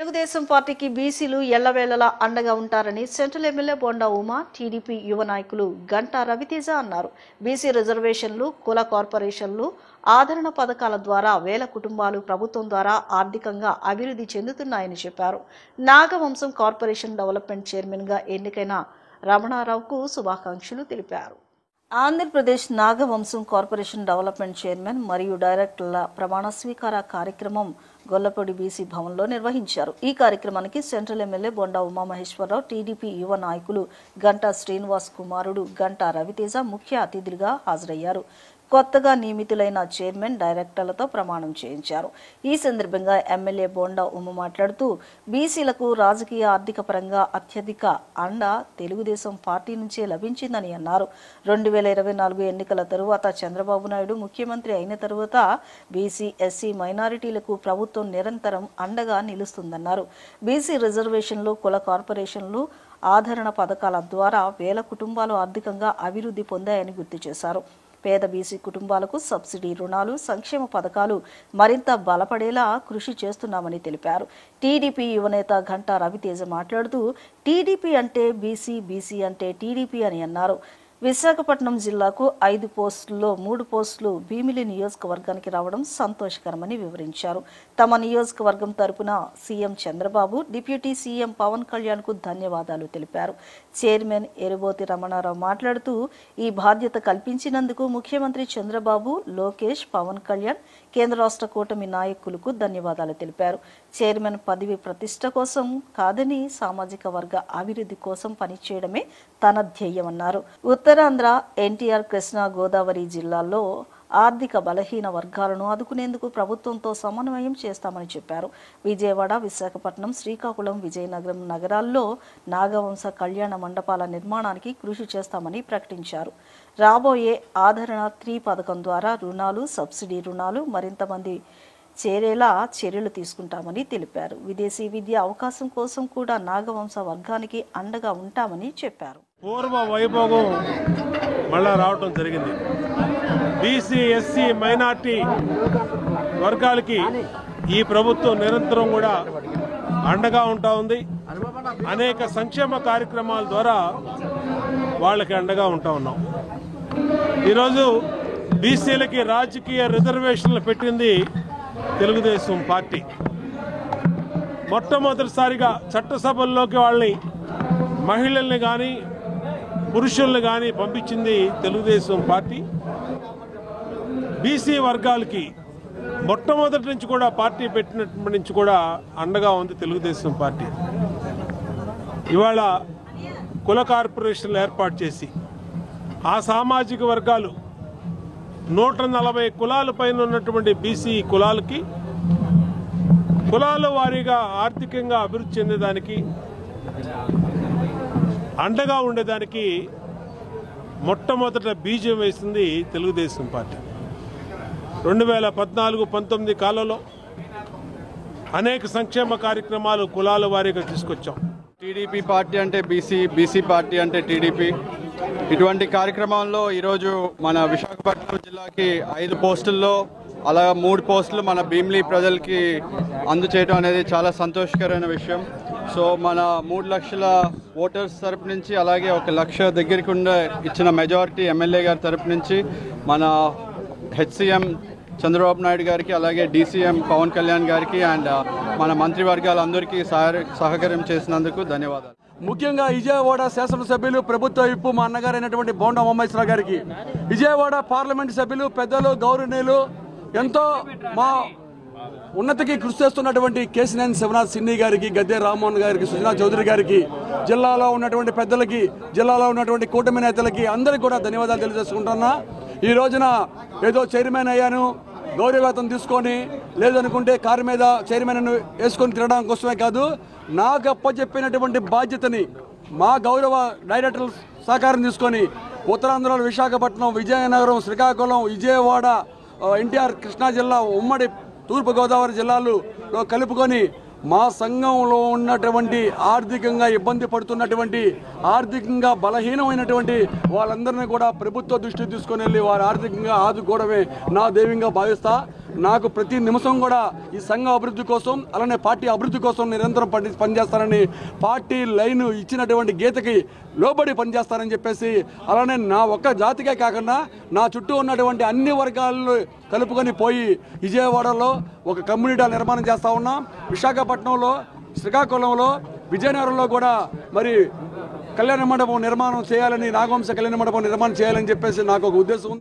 తెలుగుదేశం పార్టీకి బీసీలు ఎల్లవేళలా అండగా ఉంటారని central MLA bonda Uma, TDP యువ నాయకులు గంటా రవితేజ అన్నారు. బీసీ రిజర్వేషన్లు, కుల కార్పొరేషన్లు, ఆదరణ పథకాల ద్వారా వేల కుటుంబాలు ప్రభుత్వం ద్వారా ఆర్థికంగా అభివృద్ధి చెందుతున్నాయని చెప్పారు. నాగవంశం కార్పొరేషన్ డెవలప్మెంట్ చైర్మన్గా ఎన్నికైన రమణారావుకు శుభాకాంక్షలు తెలిపారు. Andhra Pradesh Nagavamsam corporation development chairman మరియు డైరెక్టర్ల ప్రమాణ స్వీకార కార్యక్రమం గొల్లపూడి బీసీ భవన్లో నిర్వహించారు. ఈ కార్యక్రమానికి సెంట్రల్ ఎమ్మెల్యే బొండా ఉమామహేశ్వరరావు, టీడీపీ యువ నాయకులు గంటా శ్రీనివాస్ కుమారుడు గంటా రవితేజ ముఖ్య అతిథులుగా హాజరయ్యారు. కొత్తగా నియమితులైన చైర్మన్, డైరెక్టర్లతో ప్రమాణం చేయించారు. ఈ సందర్భంగా ఎమ్మెల్యే బోండా ఉమ మాట్లాడుతూ బీసీలకు రాజకీయ ఆర్థిక పరంగా అత్యధిక అండ తెలుగుదేశం పార్టీ నుంచే లభించిందని అన్నారు. 2024 ఎన్నికల తరువాత చంద్రబాబు నాయుడు ముఖ్యమంత్రి అయిన తరువాత బీసీ, ఎస్సీ, మైనారిటీలకు ప్రభుత్వం నిరంతరం అండగా నిలుస్తుందన్నారు. బీసీ రిజర్వేషన్లు, కుల కార్పొరేషన్లు, ఆదరణ పథకాల ద్వారా వేల కుటుంబాలు ఆర్థికంగా అభివృద్ధి పొందాయని గుర్తు చేశారు. పేద బీసీ కుటుంబాలకు సబ్సిడీ రుణాలు, సంక్షేమ పథకాలు మరింత బలపడేలా కృషి చేస్తున్నామని తెలిపారు. టీడీపీ యువనేత గంటా రవితేజ మాట్లాడుతూ టీడీపీ అంటే బీసీ, బీసీ అంటే టీడీపీ అని అన్నారు. విశాఖపట్నం జిల్లాకు 5 పోస్టుల్లో 3 పోస్టులు భీమిలి నియోజకవర్గానికి రావడం సంతోషకరమని వివరించారు. తమ నియోజకవర్గం తరపున CM Chandrababu, deputy CM Pavan కళ్యాణ్కు ధన్యవాదాలు తెలిపారు. చైర్మన్ ఎరుబోతి రమణారావు మాట్లాడుతూ ఈ బాధ్యత కల్పించినందుకు ముఖ్యమంత్రి చంద్రబాబు, లోకేష్, పవన్ కళ్యాణ్, కేంద్ర రాష్ట్ర కూటమి నాయకులకు ధన్యవాదాలు తెలిపారు. చైర్మన్ పదవి ప్రతిష్ట కోసం కాదని సామాజిక వర్గ అభివృద్ధి కోసం పనిచేయడమే తన ధ్యేయమన్నారు. ఉత్తరాంధ్ర, ఎన్టీఆర్, కృష్ణా, గోదావరి జిల్లాల్లో ఆర్థిక బలహీన వర్గాలను ఆదుకునేందుకు ప్రభుత్వంతో సమన్వయం చేస్తామని చెప్పారు. విజయవాడ, విశాఖపట్నం, శ్రీకాకుళం, విజయనగరం నగరాల్లో నాగవంశ కళ్యాణ మండపాల నిర్మాణానికి కృషి చేస్తామని ప్రకటించారు. రాబోయే ఆదరణ 3 పథకం ద్వారా రుణాలు, సబ్సిడీ రుణాలు మరింత మంది చేరేలా చర్యలు తీసుకుంటామని తెలిపారు. విదేశీ విద్య అవకాశం కోసం కూడా నాగవంశ వర్గానికి అండగా ఉంటామని చెప్పారు. పూర్వ వైభోగం మళ్ళా రావటం జరిగింది. బీసీ, ఎస్సీ, మైనార్టీ వర్గాలకి ఈ ప్రభుత్వం నిరంతరం కూడా అండగా ఉంటా ఉంది. అనేక సంక్షేమ కార్యక్రమాల ద్వారా వాళ్ళకి అండగా ఉంటా ఉన్నాం. ఈరోజు బీసీలకి రాజకీయ రిజర్వేషన్లు పెట్టింది తెలుగుదేశం పార్టీ. మొట్టమొదటిసారిగా చట్టసభల్లోకి వాళ్ళని, మహిళల్ని కానీ పురుషుల్ని కానీ పంపించింది తెలుగుదేశం పార్టీ. బీసీ వర్గాలకి మొట్టమొదటి నుంచి కూడా పార్టీ పెట్టినప్పటి నుంచి కూడా అండగా ఉంది తెలుగుదేశం పార్టీ. ఇవాళ కుల కార్పొరేషన్లు ఏర్పాటు చేసి ఆ సామాజిక వర్గాలు 140 కులాల పైన ఉన్నటువంటి బీసీ కులాలకి కులాల వారీగా ఆర్థికంగా అభివృద్ధి చెందేదానికి, అండగా ఉండేదానికి మొట్టమొదట బీజం వేసింది తెలుగుదేశం పార్టీ. 2014-19 కాలంలో అనేక సంక్షేమ కార్యక్రమాలు కులాల వారీగా తీసుకొచ్చాం. టీడీపీ పార్టీ అంటే బీసీ, బీసీ పార్టీ అంటే టీడీపీ. ఇటువంటి కార్యక్రమాల్లో ఈరోజు మన విశాఖపట్నం జిల్లాకి 5 పోస్టుల్లో అలా 3 పోస్టులు మన భీమిలి ప్రజలకి అందచేయడం అనేది చాలా సంతోషకరమైన విషయం. సో మన 3 లక్షల ఓటర్స్ తరపు నుంచి, అలాగే 1 లక్ష దగ్గరికి ఉండే ఇచ్చిన మెజారిటీ ఎమ్మెల్యే గారి తరపు నుంచి మన హెచ్సీఎం చంద్రబాబు నాయుడు గారికి, అలాగే డీసీఎం పవన్ కళ్యాణ్ గారికి అండ్ మన మంత్రివర్గాలందరికీ సహకారం చేసినందుకు ధన్యవాదాలు. ముఖ్యంగా విజయవాడ శాసనసభ్యులు, ప్రభుత్వ విప్పు మా అన్నగారైనటువంటి బోండా ఉమామహేశ్వరరావు గారికి, విజయవాడ పార్లమెంటు సభ్యులు, పెద్దలు, గౌరవనీయులు, ఎంతో మా ఉన్నతికి కృషి చేస్తున్నటువంటి కేసినేని శివనాథ్ సిన్ని గారికి, గద్దె రామ్మోహన్ గారికి, సుజనా చౌదరి గారికి, జిల్లాలో ఉన్నటువంటి పెద్దలకి, జిల్లాలో ఉన్నటువంటి కూటమి నేతలకి అందరికీ కూడా ధన్యవాదాలు తెలియజేసుకుంటున్నా. ఈ రోజున ఏదో చైర్మన్ అయ్యాను, గౌరవవేతం తీసుకొని, లేదనుకుంటే కారు మీద చైర్మన్ వేసుకొని తిరగడం కోసమే కాదు, నాకు అప్పచెప్పినటువంటి బాధ్యతని మా గౌరవ డైరెక్టర్ల సహకారం తీసుకొని ఉత్తరాంధ్రలో విశాఖపట్నం, విజయనగరం, శ్రీకాకుళం, విజయవాడ, ఎన్టీఆర్, కృష్ణా జిల్లా, ఉమ్మడి తూర్పుగోదావరి జిల్లాలో కలుపుకొని మా సంఘంలో ఉన్నటువంటి ఆర్థికంగా ఇబ్బంది పడుతున్నటువంటి, ఆర్థికంగా బలహీనమైనటువంటి వాళ్ళందరినీ కూడా ప్రభుత్వ దృష్టికి తీసుకొని వెళ్ళి వారు ఆర్థికంగా ఆదుకోవడమే నా దైవంగా భావిస్తా. నాకు ప్రతి నిమిషం కూడా ఈ సంఘ అభివృద్ధి కోసం అలానే పార్టీ అభివృద్ధి కోసం నిరంతరం పనిచేస్తానని, పార్టీ లైన్ ఇచ్చినటువంటి గీతకి లోబడి పనిచేస్తానని చెప్పేసి, అలానే నా ఒక్క జాతికే కాకుండా నా చుట్టూ ఉన్నటువంటి అన్ని వర్గాలను కలుపుకొని పోయి విజయవాడలో ఒక కమ్యూనిటీ నిర్మాణం చేస్తా ఉన్నాం. విశాఖపట్నంలో, శ్రీకాకుళంలో, విజయనగరంలో కూడా మరి కళ్యాణ మండపం నిర్మాణం చేయాలని, నాగవంశ కళ్యాణ మండపం నిర్మాణం చేయాలని చెప్పేసి నాకు ఒక ఉద్దేశం ఉంది.